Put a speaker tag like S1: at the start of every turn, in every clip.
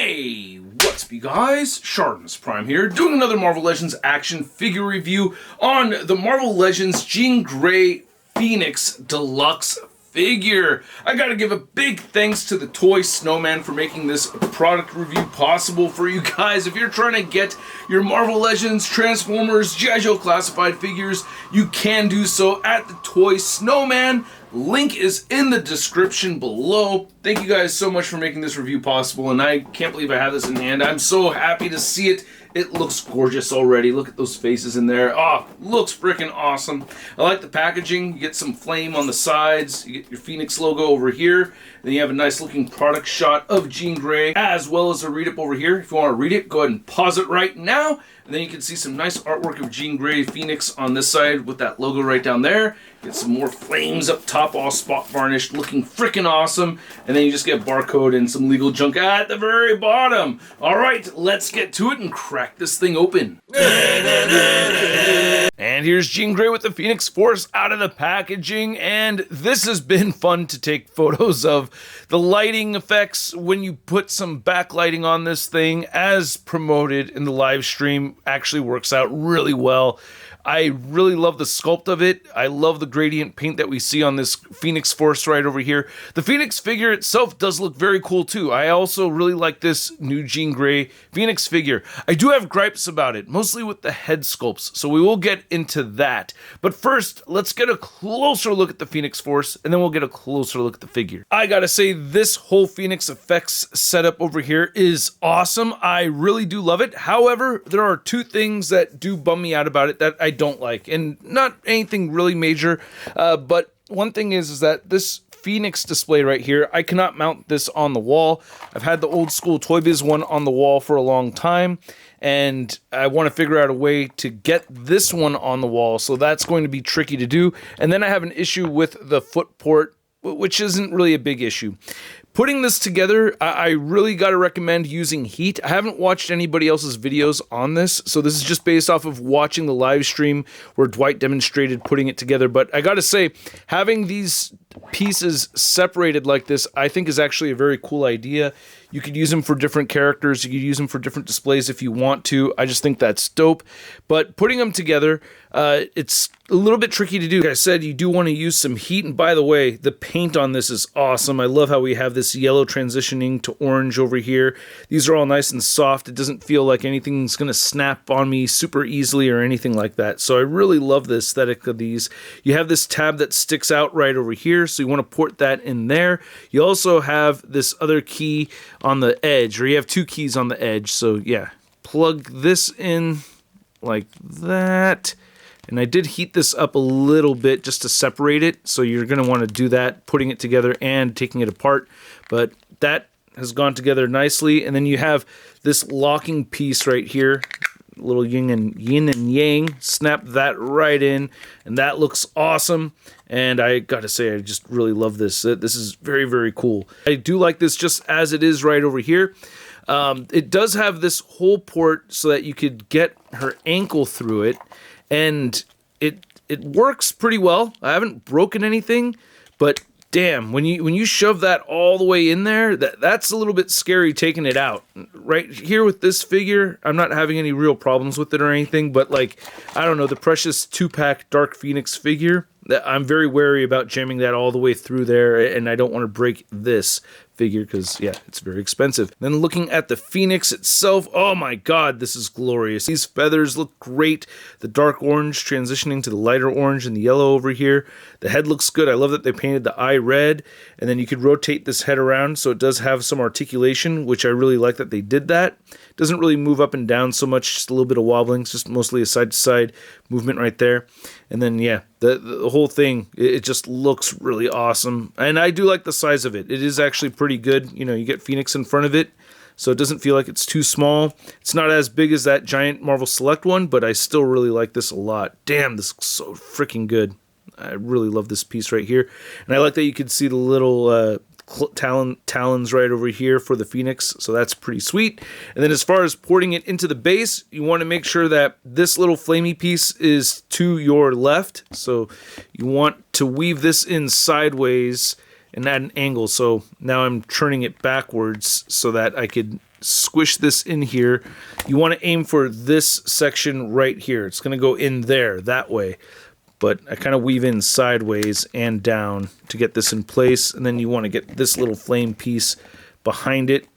S1: Hey, what's up you guys? ShartimusPrime here, doing another Marvel Legends action figure review on the Marvel Legends Jean Grey Phoenix Deluxe figure. I gotta give a big thanks to the Toy Snowman for making this product review possible for you guys. If you're trying to get your Marvel Legends, Transformers, G.I. Joe classified figures, you can do so at the Toy Snowman. Link is in the description below. Thank you guys so much for making this review possible, and I can't believe I have this in hand. I'm so happy to see it. It looks gorgeous already. Look at those faces in there. Oh, looks freaking awesome. I like the packaging. You get some flame on the sides. You get your Phoenix logo over here. Then you have a nice looking product shot of Jean Grey, as well as a read up over here. If you want to read it, go ahead and pause it right now. And then you can see some nice artwork of Jean Grey Phoenix on this side with that logo right down there. Get some more flames up top, all spot varnished, looking freaking awesome. And then you just get barcode and some legal junk at the very bottom. All right, let's get to it and crack this thing open. And here's Jean Grey with the Phoenix Force out of the packaging, and this has been fun to take photos of. The lighting effects when you put some backlighting on this thing, as promoted in the live stream, actually works out really well. I really love the sculpt of it. I love the gradient paint that we see on this Phoenix Force right over here. The Phoenix figure itself does look very cool too. I also really like this new Jean Grey Phoenix figure. I do have gripes about it, mostly with the head sculpts, so we will get into that. But first, let's get a closer look at the Phoenix Force, and then we'll get a closer look at the figure. I gotta say, this whole Phoenix effects setup over here is awesome. I really do love it. However, there are two things that do bum me out about it that I don't like, and not anything really major, but one thing is that this Phoenix display right here, I cannot mount this on the wall. I've had the old school Toy Biz one on the wall for a long time, and I want to figure out a way to get this one on the wall, so that's going to be tricky to do. And then I have an issue with the foot port, which isn't really a big issue. Putting this together, I really got to recommend using heat. I haven't watched anybody else's videos on this, so this is just based off of watching the live stream where Dwight demonstrated putting it together. But I got to say, having these pieces separated like this, I think is actually a very cool idea. You could use them for different characters. You could use them for different displays if you want to. I just think that's dope. But putting them together, it's a little bit tricky to do. Like I said, you do want to use some heat. And by the way, the paint on this is awesome. I love how we have this yellow transitioning to orange over here. These are all nice and soft. It doesn't feel like anything's going to snap on me super easily or anything like that. So I really love the aesthetic of these. You have this tab that sticks out right over here, so you want to port that in there. You also have this other key on the edge, or you have two keys on the edge. So yeah, plug this in like that. And I did heat this up a little bit just to separate it, so you're going to want to do that, putting it together and taking it apart. But that has gone together nicely. And then you have this locking piece right here, little yin and yang. Snap that right in, and that looks awesome. And I gotta say, I just really love this. This is very, very cool. I do like this just as it is right over here. It does have this hole port so that you could get her ankle through it, and it works pretty well. I haven't broken anything, but damn, when you shove that all the way in there, that's a little bit scary taking it out. Right here with this figure, I'm not having any real problems with it or anything, but like, I don't know, the precious 2-pack Dark Phoenix figure, I'm very wary about jamming that all the way through there, and I don't want to break this figure because, yeah, it's very expensive. Then looking at the Phoenix itself, oh my god, this is glorious. These feathers look great. The dark orange transitioning to the lighter orange and the yellow over here. The head looks good. I love that they painted the eye red, and then you could rotate this head around so it does have some articulation, which I really like that they did that. It doesn't really move up and down so much, just a little bit of wobbling. It's just mostly a side-to-side movement right there. And then, yeah, the whole thing, it just looks really awesome. And I do like the size of it. It is actually pretty good. You know, you get Phoenix in front of it, so it doesn't feel like it's too small. It's not as big as that giant Marvel Select one, but I still really like this a lot. Damn, this looks so freaking good. I really love this piece right here. And I like that you can see the little talons right over here for the Phoenix, so that's pretty sweet. And then as far as porting it into the base, you want to make sure that this little flamey piece is to your left, so you want to weave this in sideways and at an angle. So now I'm turning it backwards so that I could squish this in here, you want to aim for this section right here. It's going to go in there that way. But I kind of weave in sideways and down to get this in place. And then you want to get this little flame piece behind it.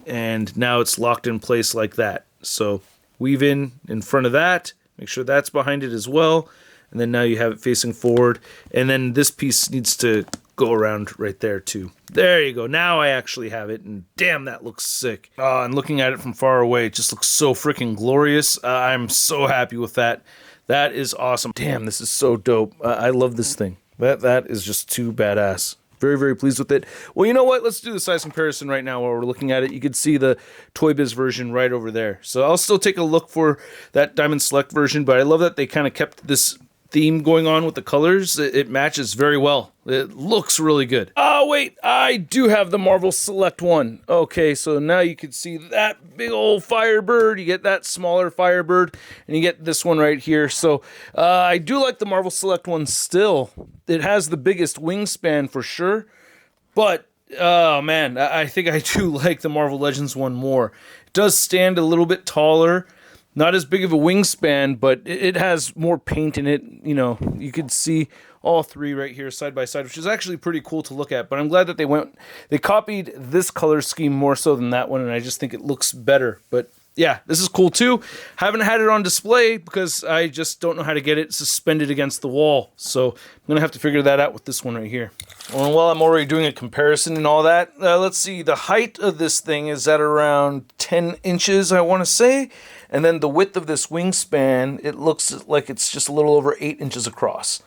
S1: And now it's locked in place like that. So weave in front of that. Make sure that's behind it as well. And then now you have it facing forward. And then this piece needs to go around right there too. There you go. Now I actually have it. And damn, that looks sick. And looking at it from far away, it just looks so freaking glorious. I'm so happy with that. That is awesome. Damn, this is so dope. I love this thing. That is just too badass. Very, very pleased with it. Well, you know what? Let's do the size comparison right now while we're looking at it. You can see the Toy Biz version right over there. So I'll still take a look for that Diamond Select version, but I love that they kind of kept this theme going on with the colors. It matches very well. It looks really good. Oh, wait, I do have the Marvel Select one. Okay, so now you can see that big old Firebird. You get that smaller Firebird, and you get this one right here. So I do like the Marvel Select one still. It has the biggest wingspan for sure, but oh man, I think I do like the Marvel Legends one more. It does stand a little bit taller. Not as big of a wingspan, but it has more paint in it. You know, you could see all three right here side by side, which is actually pretty cool to look at. But I'm glad that they copied this color scheme more so than that one, and I just think it looks better. But yeah, this is cool too. Haven't had it on display because I just don't know how to get it suspended against the wall. So I'm going to have to figure that out with this one right here. Well, and while I'm already doing a comparison and all that, let's see. The height of this thing is at around 10 inches, I want to say. And then the width of this wingspan, it looks like it's just a little over 8 inches across.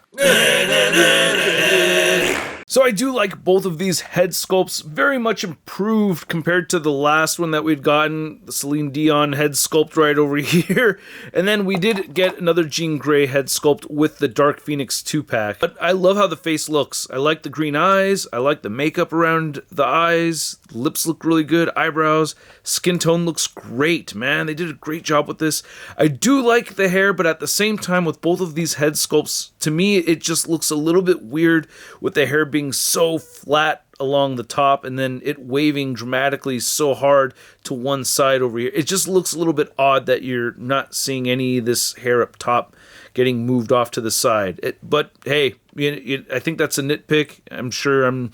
S1: So I do like both of these head sculpts, very much improved compared to the last one that we'd gotten, the Celine Dion head sculpt right over here. And then we did get another Jean Grey head sculpt with the Dark Phoenix 2-pack. But I love how the face looks. I like the green eyes. I like the makeup around the eyes. Lips look really good. Eyebrows. Skin tone looks great, man. They did a great job with this. I do like the hair, but at the same time with both of these head sculpts, to me, it just looks a little bit weird with the hair being so flat along the top and then it waving dramatically so hard to one side over here. It just looks a little bit odd that you're not seeing any of this hair up top getting moved off to the side. But hey, I think that's a nitpick. I'm sure I'm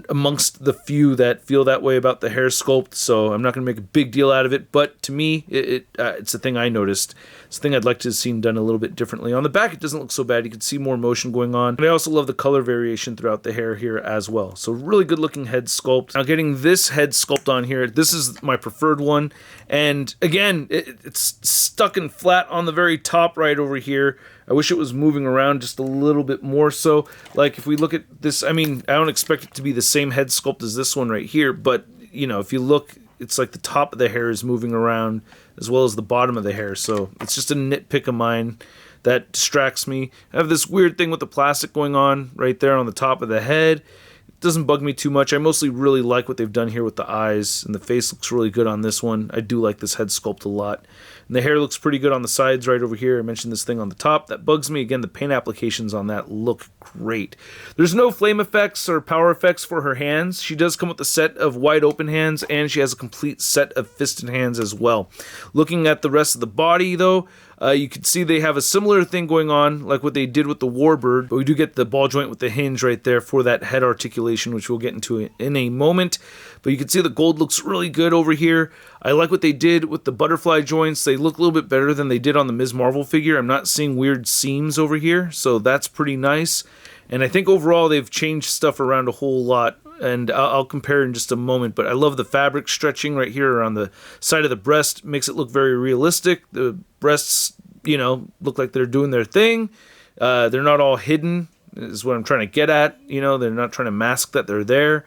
S1: amongst the few that feel that way about the hair sculpt, so I'm not going to make a big deal out of it. But to me, it's a thing I noticed. It's a thing I'd like to have seen done a little bit differently. On the back, it doesn't look so bad. You can see more motion going on. And I also love the color variation throughout the hair here as well. So really good looking head sculpt. Now getting this head sculpt on here, this is my preferred one. And again, it's stuck and flat on the very top right over here. I wish it was moving around just a little bit more so. Like if we look at this, I mean, I don't expect it to be the same head sculpt as this one right here, but you know, if you look, it's like the top of the hair is moving around as well as the bottom of the hair. So it's just a nitpick of mine that distracts me. I have this weird thing with the plastic going on right there on the top of the head. It doesn't bug me too much. I mostly really like what they've done here with the eyes, and the face looks really good on this one. I do like this head sculpt a lot. And the hair looks pretty good on the sides right over here. I mentioned this thing on the top. That bugs me. Again, the paint applications on that look great. There's no flame effects or power effects for her hands. She does come with a set of wide open hands, and she has a complete set of fisted hands as well. Looking at the rest of the body, though, you can see they have a similar thing going on like what they did with the Warbird, but we do get the ball joint with the hinge right there for that head articulation, which we'll get into in a moment. But you can see the gold looks really good over here. I like what they did with the butterfly joints. They look a little bit better than they did on the Ms. Marvel figure. I'm not seeing weird seams over here, so that's pretty nice. And I think overall they've changed stuff around a whole lot, and I'll compare in just a moment. But I love the fabric stretching right here around the side of the breast. Makes it look very realistic. The breasts, you know, look like they're doing their thing. They're not all hidden, is what I'm trying to get at. You know, they're not trying to mask that they're there.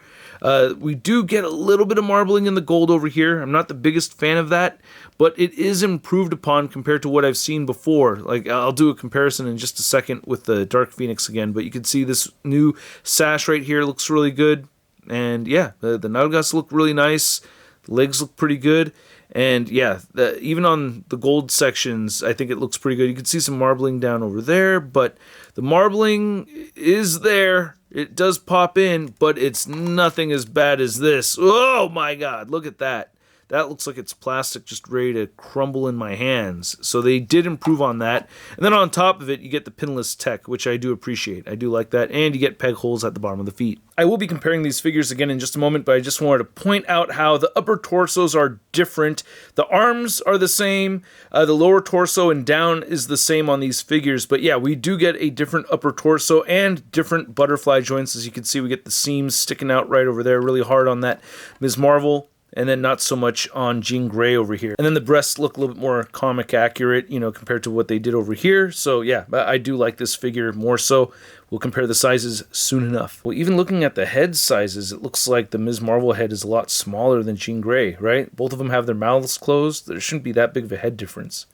S1: We do get a little bit of marbling in the gold over here. I'm not the biggest fan of that, but it is improved upon compared to what I've seen before. Like, I'll do a comparison in just a second with the Dark Phoenix again, but you can see this new sash right here looks really good. And yeah, the nalgas look really nice. The legs look pretty good. And yeah, even on the gold sections, I think it looks pretty good. You can see some marbling down over there, but the marbling is there. It does pop in, but it's nothing as bad as this. Oh my God, look at that. that looks like it's plastic just ready to crumble in my hands. So they did improve on that. And then on top of it, you get the pinless tech, which I do appreciate. I do like that. And you get peg holes at the bottom of the feet. I will be comparing these figures again in just a moment, but I just wanted to point out how the upper torsos are different. The arms are the same. The lower torso and down is the same on these figures. But yeah, we do get a different upper torso and different butterfly joints. As you can see, we get the seams sticking out right over there really hard on that Ms. Marvel, and then not so much on Jean Grey over here. And then the breasts look a little bit more comic accurate, you know, compared to what they did over here. So yeah, I do like this figure more so. We'll compare the sizes soon enough. Well, even looking at the head sizes, it looks like the Ms. Marvel head is a lot smaller than Jean Grey, right? Both of them have their mouths closed. There shouldn't be that big of a head difference.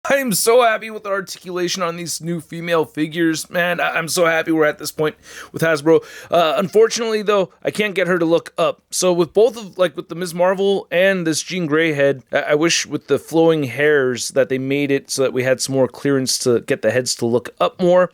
S1: I am so happy with the articulation on these new female figures. Man, I'm so happy we're at this point with Hasbro. Unfortunately, though, I can't get her to look up. So with both of, like with the Ms. Marvel and this Jean Grey head, I wish with the flowing hairs that they made it so that we had some more clearance to get the heads to look up more.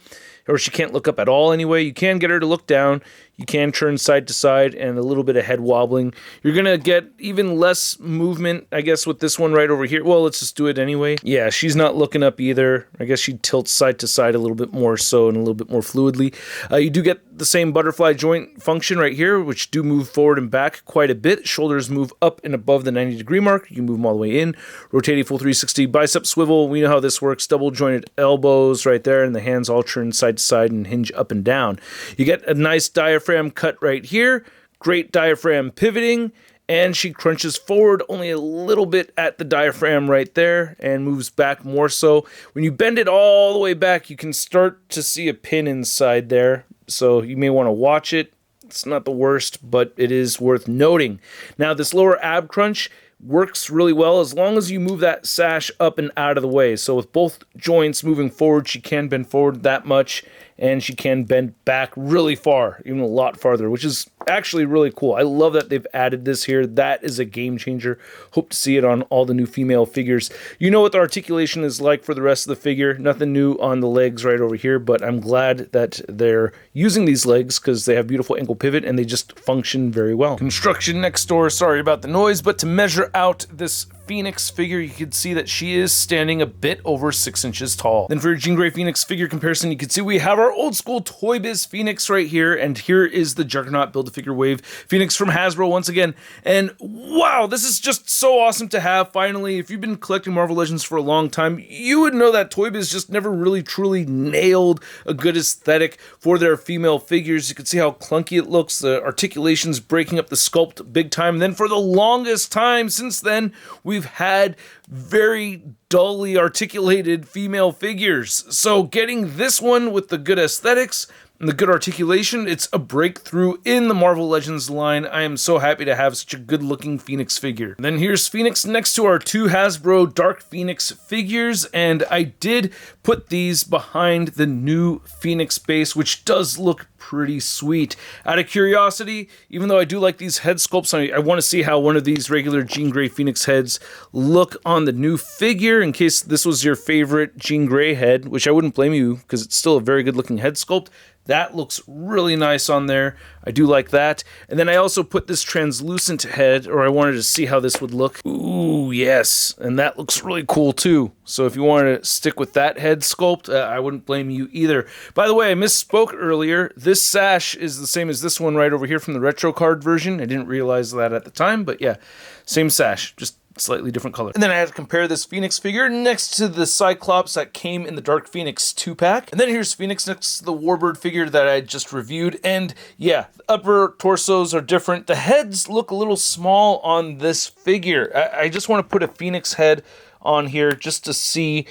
S1: Or she can't look up at all anyway. You can get her to look down. You can turn side to side and a little bit of head wobbling. You're going to get even less movement, I guess, with this one right over here. Well, let's just do it anyway. Yeah, she's not looking up either. I guess she tilts side to side a little bit more so and a little bit more fluidly. You do get the same butterfly joint function right here, which do move forward and back quite a bit. Shoulders move up and above the 90-degree mark. You can move them all the way in. Rotating full 360. Bicep swivel. We know how this works. Double jointed elbows right there, and the hands all turn side to side and hinge up and down. You get a nice diaphragm cut right here, great diaphragm pivoting, and she crunches forward only a little bit at the diaphragm right there and moves back more so. When you bend it all the way back, you can start to see a pin inside there, so you may want to watch it. It's not the worst, but it is worth noting. Now, this lower ab crunch works really well as long as you move that sash up and out of the way. So with both joints moving forward, she can bend forward that much, and she can bend back really far, even a lot farther, which is actually really cool. I love that they've added this here. That is a game changer. Hope to see it on all the new female figures. You know what the articulation is like for the rest of the figure. Nothing new on the legs right over here, but I'm glad that they're using these legs because they have beautiful ankle pivot and they just function very well. Construction next door, sorry about the noise, but to measure out this Phoenix figure, you can see that she is standing a bit over 6 inches tall. Then for your Jean Grey Phoenix figure comparison, you can see we have our old school Toy Biz Phoenix right here, and here is the Juggernaut Build-A-Figure Wave Phoenix from Hasbro once again. And wow, this is just so awesome to have finally. If you've been collecting Marvel Legends for a long time, you would know that Toy Biz just never really truly nailed a good aesthetic for their female figures. You can see how clunky it looks, the articulation's breaking up the sculpt big time. And then for the longest time since then, we've had very dully articulated female figures. So getting this one with the good aesthetics and the good articulation, it's a breakthrough in the Marvel Legends line. I am so happy to have such a good looking Phoenix figure. And then here's Phoenix next to our two Hasbro Dark Phoenix figures, and I did put these behind the new Phoenix base, which does look pretty sweet. Out of curiosity, even though I do like these head sculpts, I want to see how one of these regular Jean Grey Phoenix heads look on the new figure, in case this was your favorite Jean Grey head, which I wouldn't blame you because it's still a very good looking head sculpt. That looks really nice on there. I do like that. And then I also put this translucent head, or I wanted to see how this would look. Ooh, yes. And that looks really cool too. So if you want to stick with that head sculpt, I wouldn't blame you either. By the way, I misspoke earlier. This sash is the same as this one right over here from the retro card version. I didn't realize that at the time, but yeah, same sash, just slightly different color. And then I had to compare this Phoenix figure next to the Cyclops that came in the Dark Phoenix 2-pack. And then here's Phoenix next to the Warbird figure that I just reviewed. And yeah, the upper torsos are different. The heads look a little small on this figure. I just want to put a Phoenix head on here just to see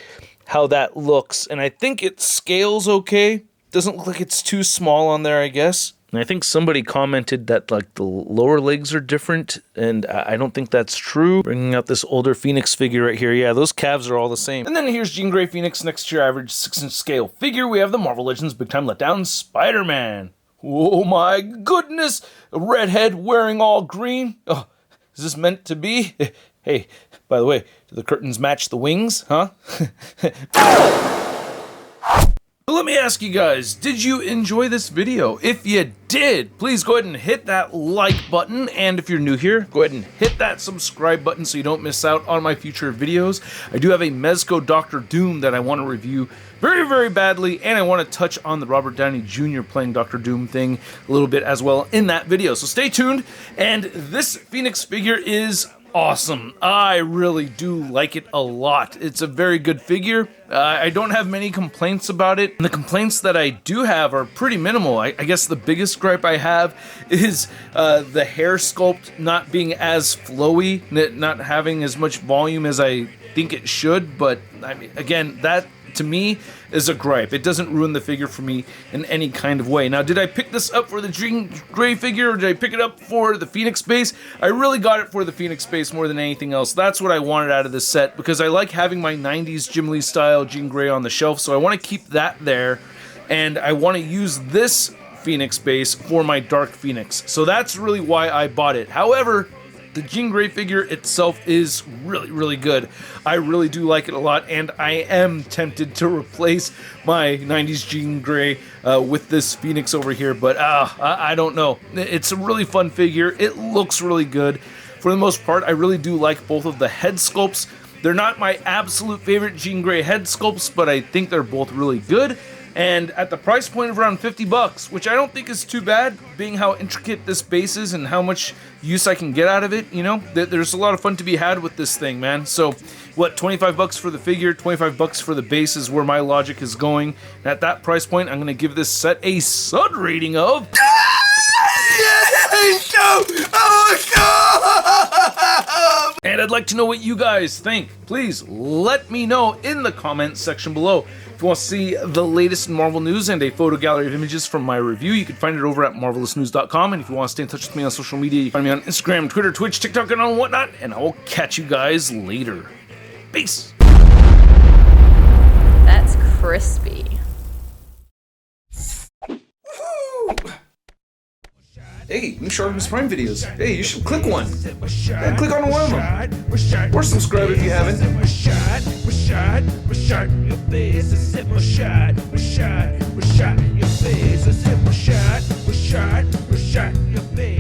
S1: how that looks. And I think it scales okay. Doesn't look like it's too small on there, I guess. And I think somebody commented that like the lower legs are different, and I don't think that's true. Bringing out this older Phoenix figure right here. Yeah, those calves are all the same. And then here's Jean Grey Phoenix next to your average 6-inch scale figure. We have the Marvel Legends Big Time Letdown Spider-Man. Oh my goodness! A redhead wearing all green. Oh, is this meant to be? Hey, by the way, do the curtains match the wings, huh? But let me ask you guys, did you enjoy this video? If you did, please go ahead and hit that like button, and if you're new here, go ahead and hit that subscribe button so you don't miss out on my future videos. I do have a Mezco Doctor Doom that I want to review very, very badly, and I want to touch on the Robert Downey Jr. playing Doctor Doom thing a little bit as well in that video. So stay tuned, and this Phoenix figure is awesome. I really do like it a lot. It's a very good figure. I don't have many complaints about it. And the complaints that I do have are pretty minimal. I guess the biggest gripe I have is the hair sculpt not being as flowy, not having as much volume as I think it should. But I mean, again, that to me is a gripe. It doesn't ruin the figure for me in any kind of way. Now, did I pick this up for the Jean Grey figure, or did I pick it up for the Phoenix base? I really got it for the Phoenix base more than anything else. That's what I wanted out of this set, because I like having my 90s Jim Lee style Jean Grey on the shelf, so I want to keep that there, and I want to use this Phoenix base for my Dark Phoenix. So that's really why I bought it. However, the Jean Grey figure itself is really, really good. I really do like it a lot, and I am tempted to replace my 90s Jean Grey with this Phoenix over here, but I don't know. It's a really fun figure. It looks really good. For the most part, I really do like both of the head sculpts. They're not my absolute favorite Jean Grey head sculpts, but I think they're both really good. And at the price point of around $50, which I don't think is too bad, being how intricate this base is and how much use I can get out of it, you know, there's a lot of fun to be had with this thing, man. So, what, $25 for the figure, $25 for the base is where my logic is going. And at that price point, I'm going to give this set a SUD rating of... And I'd like to know what you guys think. Please let me know in the comments section below. If you want to see the latest in Marvel news and a photo gallery of images from my review, you can find it over at marvelousnews.com. And if you want to stay in touch with me on social media, you can find me on Instagram, Twitter, Twitch, TikTok, and on whatnot. And I will catch you guys later. Peace.
S2: That's crispy.
S1: Hey, new ShartimusPrime videos. Hey, you should click one. Yeah, click on one of them. Or subscribe if you haven't. Your face.